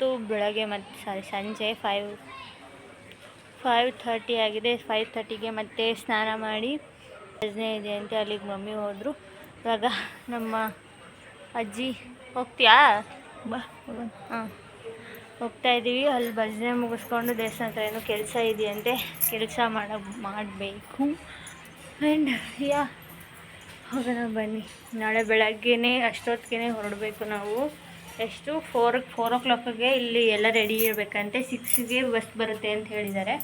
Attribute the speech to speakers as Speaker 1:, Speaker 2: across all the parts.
Speaker 1: ಇವತ್ತು ಬೆಳಗ್ಗೆ ಮತ್ತು ಸಂಜೆ 5:30 ಆಗಿದೆ. 5:30ಗೆ ಮತ್ತೆ ಸ್ನಾನ ಮಾಡಿ ಭಜನೆ ಇದೆ ಅಂತ ಅಲ್ಲಿಗೆ ಮಮ್ಮಿ ಹೋದರು. ಇವಾಗ ನಮ್ಮ ಅಜ್ಜಿ ಹೋಗ್ತೀಯಾ ಬಾ ಹಾಂ ಹೋಗ್ತಾಯಿದ್ದೀವಿ. ಅಲ್ಲಿ ಭಜನೆ ಮುಗಿಸ್ಕೊಂಡು ದೇವಸ್ಥಾನ ಹತ್ರ ಏನೋ ಕೆಲಸ ಇದೆಯಂತೆ, ಕೆಲಸ ಮಾಡಬೇಕು. ಆ್ಯಂಡ್ ಹೋಗೋಣ ಬನ್ನಿ. ನಾಳೆ ಬೆಳಗ್ಗೆನೇ ಅಷ್ಟೊತ್ತಿಗೆ ಹೊರಡಬೇಕು ನಾವು. ಎಷ್ಟು 4 o'clockಗೆ ಇಲ್ಲಿ ಎಲ್ಲ ರೆಡಿ ಇರಬೇಕಂತೆ. 6ಗೆ ಬಸ್ ಬರುತ್ತೆ ಅಂತ ಹೇಳಿದ್ದಾರೆ.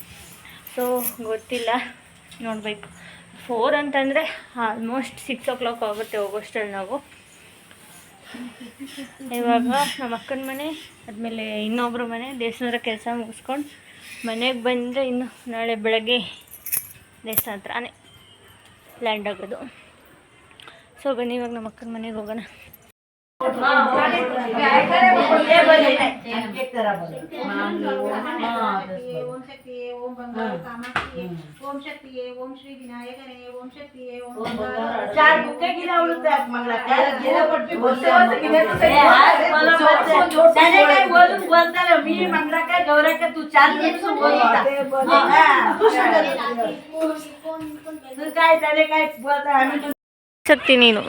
Speaker 1: ಸೊ ಗೊತ್ತಿಲ್ಲ, ನೋಡಬೇಕು. 4 ಅಂತಂದರೆ ಆಲ್ಮೋಸ್ಟ್ 6 o'clock ಆಗುತ್ತೆ ಹೋಗೋಷ್ಟರಲ್ಲಿ ನಾವು. ಇವಾಗ ನಮ್ಮ ಅಕ್ಕನ ಮನೆ ಆದಮೇಲೆ ಇನ್ನೊಬ್ಬರ ಮನೆ ದೇವಸ್ಥಾನದ ಕೆಲಸ ಮುಗಿಸ್ಕೊಂಡು ಮನೆಗೆ ಬಂದರೆ ಇನ್ನು ನಾಳೆ ಬೆಳಗ್ಗೆ ದೇವಸ್ಥಾನ ಹತ್ರನೇ ಲ್ಯಾಂಡ್ ಆಗೋದು. ಸೊ ಬನ್ನಿ ಇವಾಗ ನಮ್ಮ ಅಕ್ಕನ ಮನೆಗೆ ಹೋಗೋಣ. ಶಕ್ತಿ ನೀನು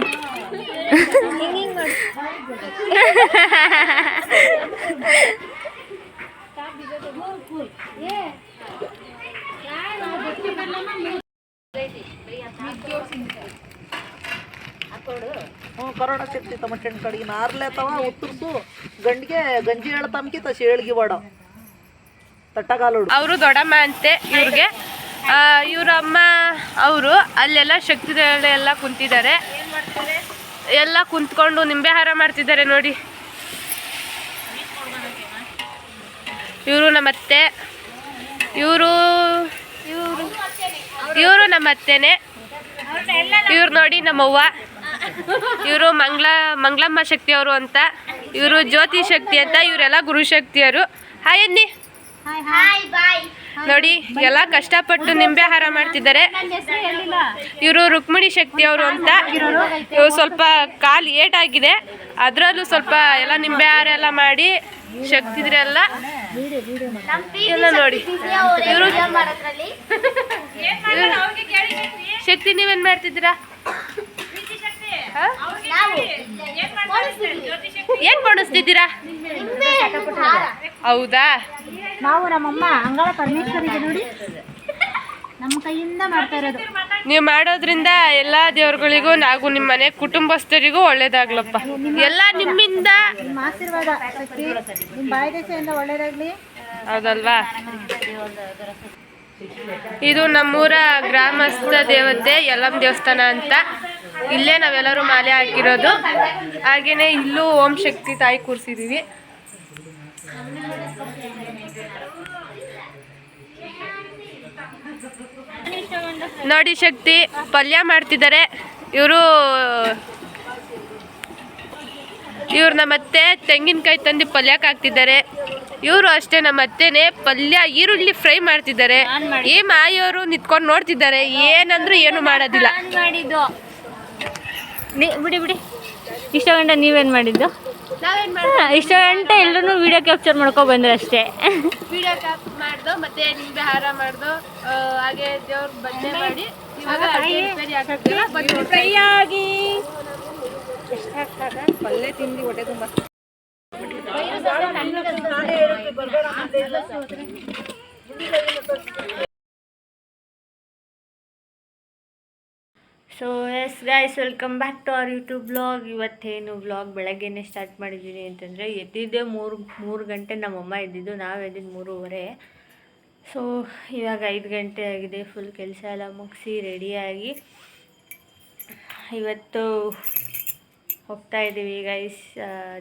Speaker 2: ಕರೋಡ ಶಕ್ತಿ ತಮಟೆಣ್ ಕಡೆಗೆ ನಾರ್ಲೇತವ ಉತ್ತರ್ಸು ಗಂಡಿಗೆ ಗಂಜಿ ಹೇಳ್ತಮ್ಕಿ ತಸಿ ಹೇಳ್ಗಿ ಬಾಡ ತಟ್ಟಗಾಲೋಡು.
Speaker 3: ಅವರು ದೊಡ್ಡಮ್ಮ ಅಂತೆ ಇವ್ರಿಗೆ. ಇವರಮ್ಮ ಅವರು ಅಲ್ಲೆಲ್ಲ ಶಕ್ತಿ ಎಲ್ಲ ಕುಂತಿದ್ದಾರೆ. ಎಲ್ಲ ಕುಂತ್ಕೊಂಡು ನಿಂಬೆ ಹಾರ ಮಾಡ್ತಿದ್ದಾರೆ ನೋಡಿ. ಇವರು ನಮ್ಮತ್ತೆ, ಇವರು ನಮ್ಮತ್ತೇನೆ. ಇವ್ರು ನೋಡಿ ನಮ್ಮವ್ವ. ಇವರು ಮಂಗಳಮ್ಮ ಶಕ್ತಿಯವರು ಅಂತ, ಇವರು ಜ್ಯೋತಿ ಶಕ್ತಿ ಅಂತ, ಇವರೆಲ್ಲ ಗುರುಶಕ್ತಿಯರು. ಹಾಯ್ ಅನ್ನಿ. ನೋಡಿ ಎಲ್ಲ ಕಷ್ಟಪಟ್ಟು ನಿಂಬೆ ಹಾರ ಮಾಡ್ತಿದ್ದಾರೆ. ಇವರು ರುಕ್ಮಿಣಿ ಶಕ್ತಿಯವರು ಅಂತ. ಇವರು ಸ್ವಲ್ಪ ಕಾಲು ಏಟಾಗಿದೆ, ಅದರಲ್ಲೂ ಸ್ವಲ್ಪ ಎಲ್ಲ ನಿಂಬೆ ಹಾರ ಎಲ್ಲ ಮಾಡಿ ಶಕ್ತಿದ್ರೆಲ್ಲ ಎಲ್ಲ ನೋಡಿ. ಇವರು ಶಕ್ತಿ ನೀವೇನ್ ಮಾಡ್ತಿದ್ದೀರಾ? ಏನ್ ಮಾಡಿಸ್ತಿದ್ದೀರಾ? ಹೌದಾ?
Speaker 1: ನಾವು ನಮ್ಮಮ್ಮ ಅಂಗಳ ಪರಮೇಶ್ವರಿಗೆ ನೋಡಿ ನಮ್ಮ ಕೈಯಿಂದ ಮಾಡ್ತಾ ಇರೋದು.
Speaker 3: ನೀವು ಮಾಡೋದ್ರಿಂದ ಎಲ್ಲಾ ದೇವ್ರುಗಳಿಗೂ ನಾವು ನಿಮ್ಮ ಮನೆ ಕುಟುಂಬಸ್ಥರಿಗೂ ಒಳ್ಳೇದಾಗ್ಲಪ್ಪ. ಎಲ್ಲ ನಿಮ್ಮಿಂದ
Speaker 1: ನಿಮ್ಮ ಆಶೀರ್ವಾದ, ನಿಮ್ಮ ಬಾಯಿ ದೇಶದಿಂದ ಒಳ್ಳೇದಾಗ್ಲಿ.
Speaker 3: ಹೌದಲ್ವಾ? ಇದು ನಮ್ಮೂರ ಗ್ರಾಮಸ್ಥ ದೇವತೆ ಯಲ್ಲಮ್ಮ ದೇವಸ್ಥಾನ ಅಂತ. ಇಲ್ಲೇ ನಾವೆಲ್ಲರೂ ಮಾಲೆ ಹಾಕಿರೋದು. ಹಾಗೇನೆ ಇಲ್ಲೂ ಓಂ ಶಕ್ತಿ ತಾಯಿ ಕೂರಿಸಿದೀವಿ. ನೋಡಿ ಶಕ್ತಿ ಪಲ್ಯ ಮಾಡ್ತಿದ್ದಾರೆ. ಇವರು ನಮ್ಮತ್ತೆ ತೆಂಗಿನಕಾಯಿ ತಂದು ಪಲ್ಯಕ್ಕೆ ಹಾಕ್ತಿದ್ದಾರೆ. ಇವರು ಅಷ್ಟೇ ನಮ್ಮತ್ತೆನೆ ಪಲ್ಯ ಈರುಳ್ಳಿ ಫ್ರೈ ಮಾಡ್ತಿದ್ದಾರೆ. ಈ ಮಾಯಿಯವರು ನಿಂತ್ಕೊಂಡು ನೋಡ್ತಿದ್ದಾರೆ, ಏನಂದ್ರು ಏನು ಮಾಡೋದಿಲ್ಲ.
Speaker 1: ಬಿಡಿ ಇಷ್ಟ ಗಂಟೆ ನೀವೇನು ಮಾಡಿದ್ದು? ಇಷ್ಟ ಗಂಟೆ ಎಲ್ಲರೂ ವಿಡಿಯೋ ಕ್ಯಾಪ್ಚರ್ ಮಾಡ್ಕೊಂಡು ಬಂದ್ರೆ ಅಷ್ಟೇ.
Speaker 3: ವಿಡಿಯೋ ಕ್ಯಾಪ್ ಮಾಡ್ದು, ಮತ್ತೆ ನಿಂಬೆ ಹಾರ ಮಾಡ್ದು, ಹಾಗೆ ದೇವ್ರ ಭಜನೆ ಮಾಡಿ ಇವಾಗ
Speaker 1: ಫ್ರೈ ಆಗಿ
Speaker 2: ಪಲ್ಯ ತಿಂದು ಹೊಟ್ಟೆ ತುಂಬ.
Speaker 1: So yes guys, welcome back to our YouTube blog. ಇವತ್ತೇನು ಬ್ಲಾಗ್ ಬೆಳಗ್ಗೆನೇ ಸ್ಟಾರ್ಟ್ ಮಾಡಿದ್ದೀನಿ ಅಂತಂದರೆ, ಎದ್ದಿದ್ದೆ 3 ಗಂಟೆ. ನಮ್ಮಮ್ಮ ಎದ್ದಿದ್ದು, ನಾವು ಎದ್ದಿದ್ದು 3:30. ಸೊ ಇವಾಗ 5 ಗಂಟೆ ಆಗಿದೆ. ಫುಲ್ ಕೆಲಸ ಎಲ್ಲ ಮುಗಿಸಿ ರೆಡಿಯಾಗಿ ಇವತ್ತು ಹೋಗ್ತಾ ಇದ್ದೀವಿ ಗೈಸ್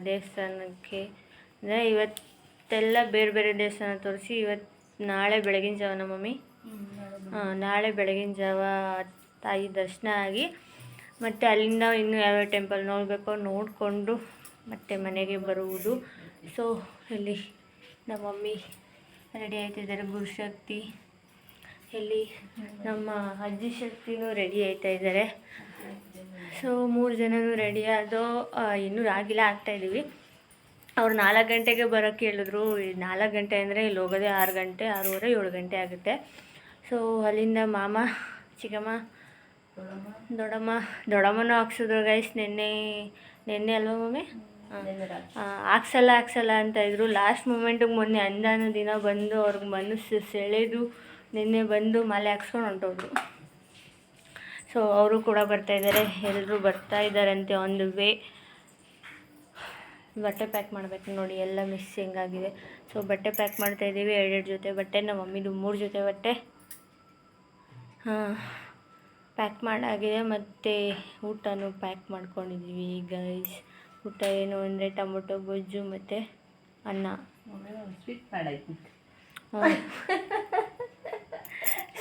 Speaker 1: ದೇವಸ್ಥಾನಕ್ಕೆ. ಅಂದರೆ ಇವತ್ತೆಲ್ಲ ಬೇರೆ ಬೇರೆ ದೇವಸ್ಥಾನ ತೋರಿಸಿ ನಾಳೆ ಬೆಳಗಿನ ಜಾವ ನಮ್ಮ ಮಮ್ಮಿ ನಾಳೆ ಬೆಳಗಿನ ಜಾವ ತಾಯಿ ದರ್ಶನ ಆಗಿ ಮತ್ತು ಅಲ್ಲಿಂದ ಇನ್ನೂ ಯಾವ್ಯಾವ ಟೆಂಪಲ್ ನೋಡಬೇಕೋ ನೋಡಿಕೊಂಡು ಮತ್ತೆ ಮನೆಗೆ ಬರುವುದು. ಸೊ ಇಲ್ಲಿ ನಮ್ಮ ಮಮ್ಮಿ ರೆಡಿ ಆಯ್ತಿದ್ದಾರೆ. ಗುರುಶಕ್ತಿ ಇಲ್ಲಿ ನಮ್ಮ ಅಜ್ಜಿ ಶಕ್ತಿನೂ ರೆಡಿ ಆಯ್ತಾ ಇದ್ದಾರೆ. ಸೊ 3 ಜನನೂ ರೆಡಿ ಆದೋ ಇನ್ನೂ ಆಗಿಲ್ಲ, ಆಗ್ತಾಯಿದ್ದೀವಿ. ಅವ್ರು 4 ಗಂಟೆಗೆ ಬರೋಕ್ಕೆ ಹೇಳಿದ್ರು. 4 ಗಂಟೆ ಅಂದರೆ ಇಲ್ಲಿ ಹೋಗೋದೇ 6 ಗಂಟೆ, 6:30, 7 ಗಂಟೆ ಆಗುತ್ತೆ. ಸೊ ಅಲ್ಲಿಂದ ಮಾಮ, ಚಿಕ್ಕಮ್ಮ, ದೊಡ್ಡಮ್ಮನೂ ಹಾಕ್ಸಿದ್ರು ಗೈಸ್. ನಿನ್ನೆ ಅಲ್ವಾ ಮಮ್ಮಿ? ಹಾಕ್ಸಲ್ಲ ಅಂತ ಇದ್ರು. ಲಾಸ್ಟ್ ಮೂಮೆಂಟಿಗೆ ಮೊನ್ನೆ ಅಂದಾನ ದಿನ ಬಂದು ಅವ್ರಿಗೆ ಮನಸ್ಸು ಸೆಳೆದು ನಿನ್ನೆ ಬಂದು ಮಾಲೆ ಹಾಕ್ಸ್ಕೊಂಡು ಹೊಂಟೋದ್ರು. ಸೊ ಅವರು ಕೂಡ ಬರ್ತಾಯಿದ್ದಾರೆ, ಎಲ್ಲರೂ ಬರ್ತಾಯಿದ್ದಾರಂತೆ ಆನ್ ದ ವೇ. ಬಟ್ಟೆ ಪ್ಯಾಕ್ ಮಾಡಬೇಕು ನೋಡಿ, ಎಲ್ಲ ಮಿಕ್ಸಿಂಗ್ ಆಗಿದೆ. ಸೊ ಬಟ್ಟೆ ಪ್ಯಾಕ್ ಮಾಡ್ತಾಯಿದ್ದೀವಿ. 2 ಜೊತೆ ಬಟ್ಟೆ, ನಮ್ಮ ಮಮ್ಮಿದು 3 ಜೊತೆ ಬಟ್ಟೆ ಪ್ಯಾಕ್ ಮಾಡಾಗಿದೆ. ಮತ್ತು ಊಟನೂ ಪ್ಯಾಕ್ ಮಾಡ್ಕೊಂಡಿದ್ದೀವಿ ಗೈಸ್. ಊಟ ಏನು ಅಂದರೆ ಟೊಮೊಟೊ ಗೊಜ್ಜು ಮತ್ತು ಅನ್ನ.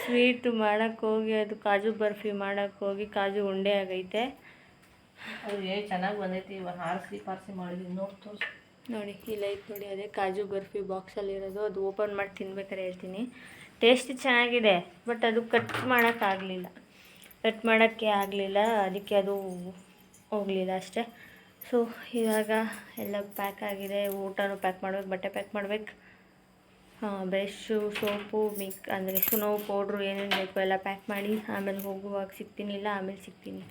Speaker 1: ಸ್ವೀಟು ಮಾಡೋಕ್ಕೋಗಿ ಅದು ಕಾಜು ಬರ್ಫಿ ಮಾಡೋಕ್ಕೋಗಿ ಕಾಜು ಉಂಡೆ ಆಗೈತೆ.
Speaker 2: ಅದು ಚೆನ್ನಾಗಿ ಬಂದೈತಿ. ಇವಾಗ ಪಾರ್ಸಿ ಮಾಡಿದ್ವಿ
Speaker 1: ನೋಡಿ, ಇಲ್ಲ ಐತೆ ನೋಡಿ, ಅದೇ ಕಾಜು ಬರ್ಫಿ ಬಾಕ್ಸಲ್ಲಿರೋದು. ಅದು ಓಪನ್ ಮಾಡಿ ತಿನ್ಬೇಕಾರೆ ಹೇಳ್ತೀನಿ. ಟೇಸ್ಟ್ ಚೆನ್ನಾಗಿದೆ, ಬಟ್ ಅದು ಕಟ್ ಮಾಡೋಕ್ಕೆ ಆಗಲಿಲ್ಲ. ಅದಕ್ಕೆ ಅದು ಹೋಗಲಿಲ್ಲ ಅಷ್ಟೇ. ಸೊ ಇವಾಗ ಎಲ್ಲ ಪ್ಯಾಕ್ ಆಗಿದೆ. ಊಟನೂ ಪ್ಯಾಕ್ ಮಾಡ್ಬೇಕು, ಬಟ್ಟೆ ಪ್ಯಾಕ್ ಮಾಡ್ಬೇಕು, ಬ್ರಷ್ಷು, ಸೋಪು, ಅಂದರೆ ಸ್ನೋ ಪೌಡ್ರು ಏನೇನು ಬೇಕು ಎಲ್ಲ ಪ್ಯಾಕ್ ಮಾಡಿ ಆಮೇಲೆ ಹೋಗುವಾಗ ಸಿಗ್ತೀನಿ, ಇಲ್ಲ ಆಮೇಲೆ ಸಿಗ್ತೀನಿ.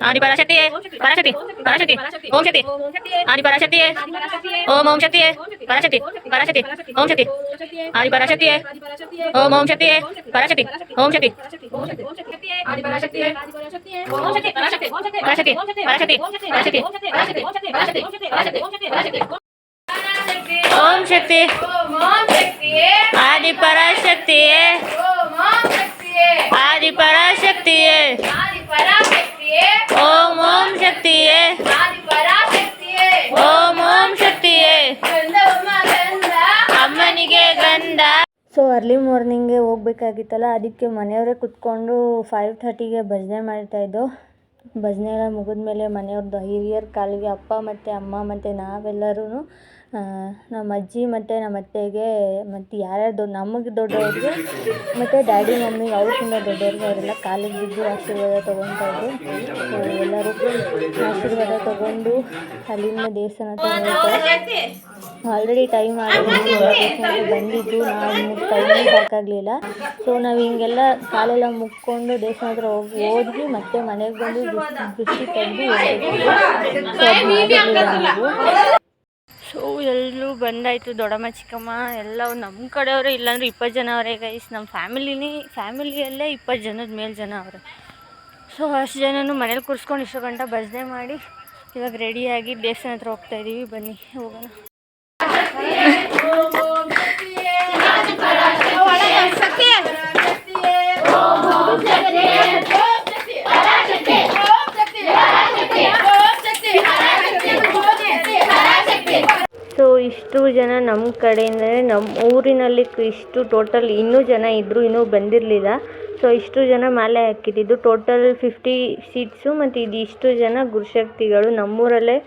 Speaker 1: ಆದಿಪರಾಶಕ್ತಿಯೇ ಪರಾಶಕ್ತಿ ಪರಾಶಕ್ತಿ ಓಂ ಶಕ್ತಿ ಆದಿಪರಾಶಕ್ತಿಯೇ ಓಂ ಓಂ ಶಕ್ತಿಯೇ ಪರಾಶಕ್ತಿ ಪರಾಶಕ್ತಿ ಓಂ ಶಕ್ತಿ ಆದಿಪರಾಶಕ್ತಿಯೇ ಓಂ ಓಂ ಶಕ್ತಿಯೇ ಪರಾಶಕ್ತಿ ಓಂ ಶಕ್ತಿ ಆದಿಪರಾಶಕ್ತಿಯೇ ಓಂ ಶಕ್ತಿ ಪರಾಶಕ್ತಿ ಪರಾಶಕ್ತಿ ಪರಾಶಕ್ತಿ ಪರಾಶಕ್ತಿ ಓಂ ಶಕ್ತಿ ಆದಿಪರಾಶಕ್ತಿಯೇ ಆದಿಪರಾಶಕ್ತಿಯೇ ಓಂ ಓಂ ಶಕ್ತಿಯೇ ಓಂ ಓಂ ಶಕ್ತಿಯೇ ಅಮ್ಮನಿಗೆ ಗಂಧ. ಸೊ ಅರ್ಲಿ ಮಾರ್ನಿಂಗ್ಗೆ ಹೋಗ್ಬೇಕಾಗಿತ್ತಲ್ಲ, ಅದಕ್ಕೆ ಮನೆಯವರೇ ಕುತ್ಕೊಂಡು 5:30ಗೆ ಭಜನೆ ಮಾಡ್ತಾಯಿದ್ದು. ಭಜನೆ ಎಲ್ಲ ಮುಗಿದ್ಮೇಲೆ ಮನೆಯವ್ರದ್ದು ಹಿರಿಯರ ಕಾಲಿಗೆ ಅಪ್ಪ ಮತ್ತು ಅಮ್ಮ ಮತ್ತು ನಾವೆಲ್ಲರೂ ನಮ್ಮ ಅಜ್ಜಿ ಮತ್ತು ನಮ್ಮ ಅತ್ತೆಗೆ ಮತ್ತು ಯಾರ್ಯಾರು ನಮಗೆ ದೊಡ್ಡವ್ರಿಗೆ ಮತ್ತು ಡ್ಯಾಡಿ ಮಮ್ಮಿಗೆ ಅವ್ರಿಗಿಂತ ದೊಡ್ಡವ್ರಿಗೆ ಅವರೆಲ್ಲ ಕಾಲಿಗೆ ಬಿದ್ದು ಆಶೀರ್ವಾದ ತೊಗೊತಾಯಿದ್ರು. ಸೊ ಎಲ್ಲರೂ ಆಶೀರ್ವಾದ ತೊಗೊಂಡು ಅಲ್ಲಿಂದ ದೇವಸ್ಥಾನ ಹೋಗ್ತಾರೆ. ಆಲ್ರೆಡಿ ಟೈಮ್ ಆಗಿದೆ, ಬಂದಿದ್ದು ನಾವು ಟೈಮಿಗೆ ಸಾಕಾಗಲಿಲ್ಲ. ಸೊ ನಾವು ಹಿಂಗೆಲ್ಲ ಕಾಲೆಲ್ಲ ಮುಕ್ಕೊಂಡು ದೇವಸ್ಥಾನ ಹತ್ರ ಹೋದ್ವಿ, ಮತ್ತೆ ಮನೆಗೆ ಬಂದು ದೃಷ್ಟಿ ತೆಗೆದು ಸೊ ಎಲ್ಲರೂ ಬಂದಾಯಿತು. ದೊಡ್ಡಮ್ಮ, ಚಿಕ್ಕಮ್ಮ ಎಲ್ಲ ನಮ್ಮ ಕಡೆಯವರೇ, ಇಲ್ಲಾಂದ್ರೆ 20 ಜನ ಅವರೇ ಗೈಸ್. ನಮ್ಮ ಫ್ಯಾಮಿಲಿಯಲ್ಲೇ 20 ಜನದ ಮೇಲೆ ಜನ ಅವರೇ. ಸೊ ಅಷ್ಟು ಜನನೂ ಮನೇಲಿ ಕೂರಿಸ್ಕೊಂಡು ಇಷ್ಟು ಗಂಟೆ ಭಜನೆ ಮಾಡಿ ಇವಾಗ ರೆಡಿಯಾಗಿ ದೇವಸ್ಥಾನ ಹತ್ರ ಹೋಗ್ತಾಯಿದ್ದೀವಿ. ಬನ್ನಿ ಹೋಗೋಣ. ಸೊ ಇಷ್ಟು ಜನ ನಮ್ಮ ಕಡೆಯಿಂದಲೇ, ನಮ್ಮ ಊರಿನಲ್ಲಿ ಇಷ್ಟು ಟೋಟಲ್ ಇನ್ನೂ ಜನ ಇದ್ದರು, ಇನ್ನೂ ಬಂದಿರಲಿಲ್ಲ. ಸೊ ಇಷ್ಟು ಜನ ಮಾಲೆ ಹಾಕಿದ್ದು ಟೋಟಲ್ 50 ಸೀಟ್ಸು. ಮತ್ತು ಇಷ್ಟು ಜನ ಗುರುಶಕ್ತಿಗಳು. ನಮ್ಮೂರಲ್ಲೇ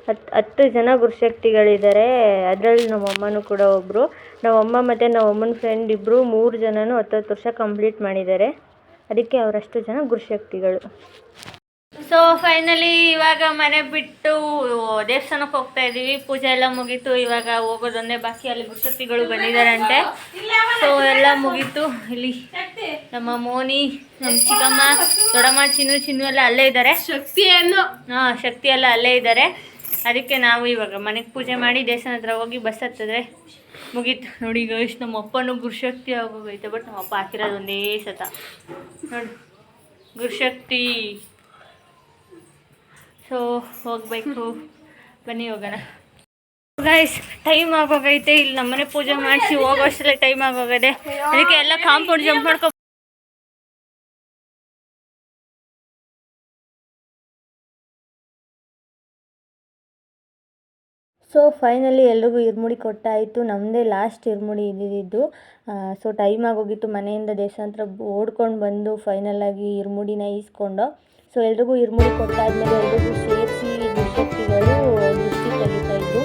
Speaker 1: 10 ಜನ ಗುರುಶಕ್ತಿಗಳಿದ್ದಾರೆ. ಅದರಲ್ಲಿ ನಮ್ಮಮ್ಮನೂ ಕೂಡ ಒಬ್ಬರು. ನಮ್ಮಮ್ಮ ಮತ್ತು ನಮ್ಮಮ್ಮನ ಫ್ರೆಂಡ್ ಇಬ್ಬರು 3 ಜನನೂ 10 ವರ್ಷ ಕಂಪ್ಲೀಟ್ ಮಾಡಿದ್ದಾರೆ. ಅದಕ್ಕೆ ಅವರಷ್ಟು ಜನ ಗುರುಶಕ್ತಿಗಳು. ಸೊ ಫೈನಲಿ ಇವಾಗ ಮನೆ ಬಿಟ್ಟು ದೇವಸ್ಥಾನಕ್ಕೆ ಹೋಗ್ತಾ ಇದ್ದೀವಿ. ಪೂಜೆ ಎಲ್ಲ ಮುಗೀತು, ಇವಾಗ ಹೋಗೋದೊಂದೇ ಬಾಕಿ. ಅಲ್ಲಿ ಗುರುಶಕ್ತಿಗಳು ಬಂದಿದ್ದಾರಂತೆ. ಸೊ ಎಲ್ಲ ಮುಗೀತು. ಇಲ್ಲಿ ನಮ್ಮ ಮೋನಿ, ನಮ್ಮ ಚಿಕ್ಕಮ್ಮ, ದೊಡ್ಡಮ್ಮ, ಚಿನ್ನು ಎಲ್ಲ ಅಲ್ಲೇ ಇದ್ದಾರೆ. ಶಕ್ತಿ ಎಲ್ಲ ಅಲ್ಲೇ ಇದ್ದಾರೆ. ಅದಕ್ಕೆ ನಾವು ಇವಾಗ ಮನೆಗೆ ಪೂಜೆ ಮಾಡಿ ದೇವಸ್ಥಾನ ಹತ್ರ ಹೋಗಿ ಬಸ್ ಹತ್ತಿದ್ರೆ ಮುಗೀತು. ನೋಡಿ ಗೈಸ್, ನಮ್ಮ ಅಪ್ಪನೂ ಗುರುಶಕ್ತಿ ಆಗೋಗೈತೆ. ಬಟ್ ನಮ್ಮ ಅಪ್ಪ ಹಾಕಿರೋದು ಒಂದೇ ಸತ ನೋಡಿ ಗುರುಶಕ್ತಿ. ಸೊ ಹೋಗಬೇಕು, ಬನ್ನಿ ಹೋಗೋಣ ಗೈಸ್. ಟೈಮ್ ಆಗೋಗೈತೆ. ಇಲ್ಲಿ ನಮ್ಮನೆ ಪೂಜೆ ಮಾಡಿಸಿ ಹೋಗೋಷ್ಟರಲ್ಲೇ ಟೈಮ್ ಆಗೋಗದೆ. ಅದಕ್ಕೆ ಎಲ್ಲ ಕಾಂಪೌಂಡ್ ಜಂಪ್ ಮಾಡ್ಕೊ. ಸೊ ಫೈನಲಿ ಎಲ್ರಿಗೂ ಇರ್ಮುಡಿ ಕೊಟ್ಟಾಯಿತು. ನಮ್ಮದೇ ಲಾಸ್ಟ್ ಇರ್ಮುಡಿ ಇದ್ದಿದ್ದು. ಸೊ ಟೈಮ್ ಆಗೋಗಿತ್ತು. ಮನೆಯಿಂದ ದೇವಸ್ಥಾನ ಹತ್ರ ಓಡ್ಕೊಂಡು ಬಂದು ಫೈನಲಾಗಿ ಇರ್ಮುಡಿನ ಈಸ್ಕೊಂಡು, ಸೊ ಎಲ್ರಿಗೂ ಇರ್ಮುಡಿ ಕೊಟ್ಟಾದ್ಮೇಲೆ ಎಲ್ರಿಗೂ ಸೇರಿಸಿ ದುಶಕ್ತಿಗಳು ದೃಷ್ಟಿ ತೆಗಿತಾ ಇದ್ದು.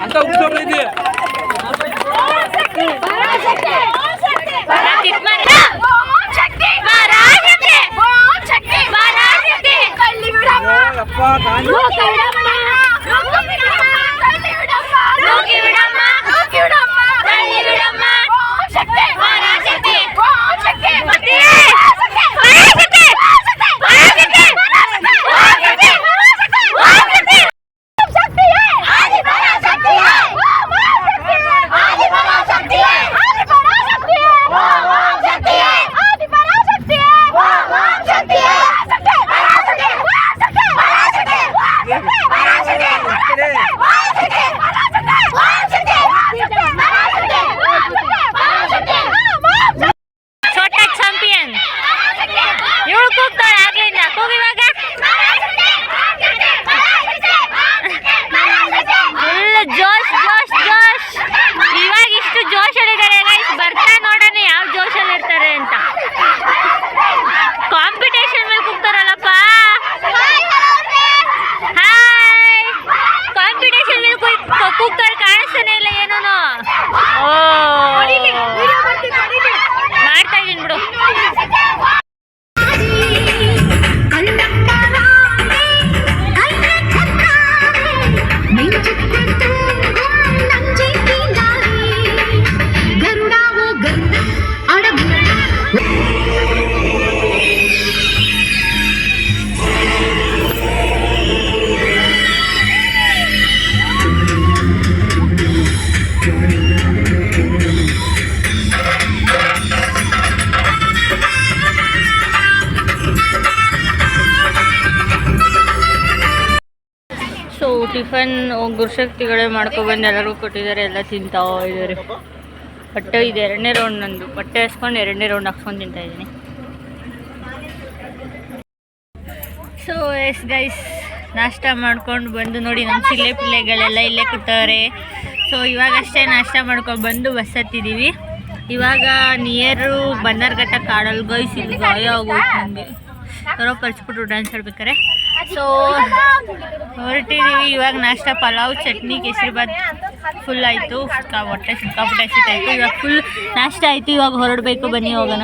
Speaker 4: ಅಂತ ಉಪ್ಸೋಬೈದಿ ಅಪ್ಪ ಕಾಣಿ
Speaker 1: ಟಿಫನ್ ಗುರುಶಕ್ತಿಗಳೇ ಮಾಡ್ಕೊಬಂದು ಎಲ್ಲರಿಗೂ ಕೊಟ್ಟಿದ್ದಾರೆ, ಎಲ್ಲ ತಿಂತಾ ಇದ್ದಾರೆ. ಬಟ್ಟೆ ಇದೆ 2ನೇ ರೌಂಡ್ ನಂದು. ಬಟ್ಟೆ ಹಾಸ್ಕೊಂಡು 2ನೇ ರೌಂಡ್ ಹಾಕ್ಸ್ಕೊಂಡು ತಿಂತಾ ಇದ್ದೀನಿ. ಸೊ ಎಸ್ ಗೈಸ್, ನಾಷ್ಟ ಮಾಡ್ಕೊಂಡು ಬಂದು ನೋಡಿ ನಮ್ಮ ಚಿಲ್ಲೆ ಪಿಲ್ಲೆಗಳೆಲ್ಲ ಇಲ್ಲೇ ಕೂತವ್ರೆ. ಸೊ ಇವಾಗಷ್ಟೇ ನಾಷ್ಟ ಮಾಡ್ಕೊಂಡು ಬಂದು ಬಸ್ ಹತ್ತಿದ್ದೀವಿ. ಇವಾಗ ನಿಯರು ಬನ್ನರ್ಘಟ್ಟ ಕಾಡಲ್ಲಿ ಗೈಸ್, ಇಲ್ಲಿ ಗಾಯ ಆಗೋಯ್ತು ನನಗೆ. ಯಾರೋ ಕಳ್ಸ್ಬಿಟ್ರು ಡ್ಯಾನ್ಸ್ ಆಡ್ಬೇಕಾರೆ. ಸೊ ಹೊರಟಿದ್ದೀವಿ ಇವಾಗ. ನಾಷ್ಟ ಪಲಾವ್, ಚಟ್ನಿ, ಕೇಸರಿಬಾತ್ ಫುಲ್ ಆಯಿತು. ಹೊಟ್ಟೆ ಸಿಕ್ಕಾಪಟ್ಟೆ ಹಸಿತಾಯಿತು. ಇವಾಗ ಫುಲ್ ನಾಷ್ಟ ಆಯಿತು. ಇವಾಗ ಹೊರಡಬೇಕು, ಬನ್ನಿ ಹೋಗೋಣ.